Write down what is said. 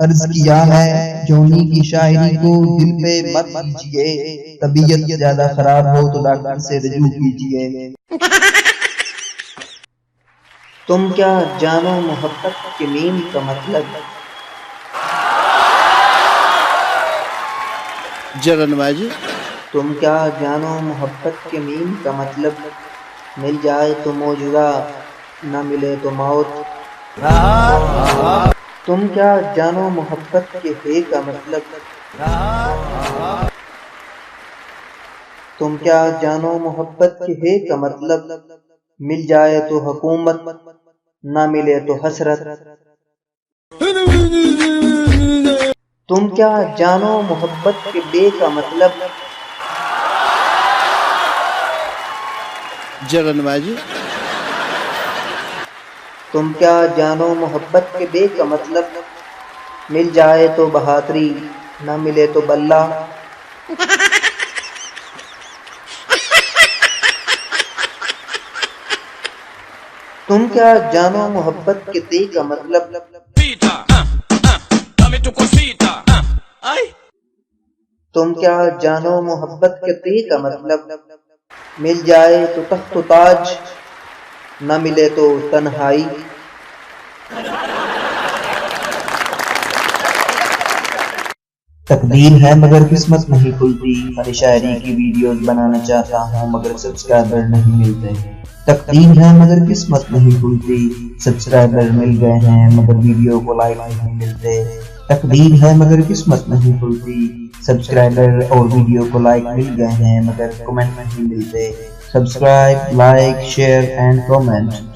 عرض کیا ہے جونی کی شاعری کو دل پہ مت کیجیے، طبیعت زیادہ خراب ہو تو ڈاکٹر سے رجوع کیجیے۔ تم کیا جانو محبت کے میم کا مطلب؟ جگن باجی تم کیا جانو محبت کے میم کا مطلب؟ مل جائے تو معجزہ، نہ ملے تو موت۔ تم کیا جانو محبت کے ہے کا مطلب؟ تم کیا جانو محبت کے ہے کا مطلب؟ مل جائے تو حکومت، نہ ملے تو حسرت۔ تم کیا جانو محبت کے بے کا مطلب؟ جگن باجی تم کیا جانو محبت کے بے کا مطلب؟ مل جائے تو بہادری، نہ ملے تو بلہ۔ تم کیا جانو محبت کے تے کا مطلب؟ تم کیا جانو محبت کے تے کا مطلب؟ مل جائے تو تخت و تاج، نہ ملے تو تنہائی۔ تقدیر ہے مگر قسمت نہیں کھلتی، ہر شاعری کی ویڈیوز بنانا چاہتا ہوں مگر سبسکرائبر نہیں ملتے۔ تقدیر ہے مگر قسمت نہیں کھلتی، سبسکرائبر مل گئے ہیں مگر ویڈیو کو لائک نہیں ملتے۔ تقدیر ہے مگر قسمت نہیں کھلتی، سبسکرائبر اور ویڈیو کو لائک مل گئے ہیں مگر کمنٹ نہیں ملتے۔ Subscribe, like, share and comment.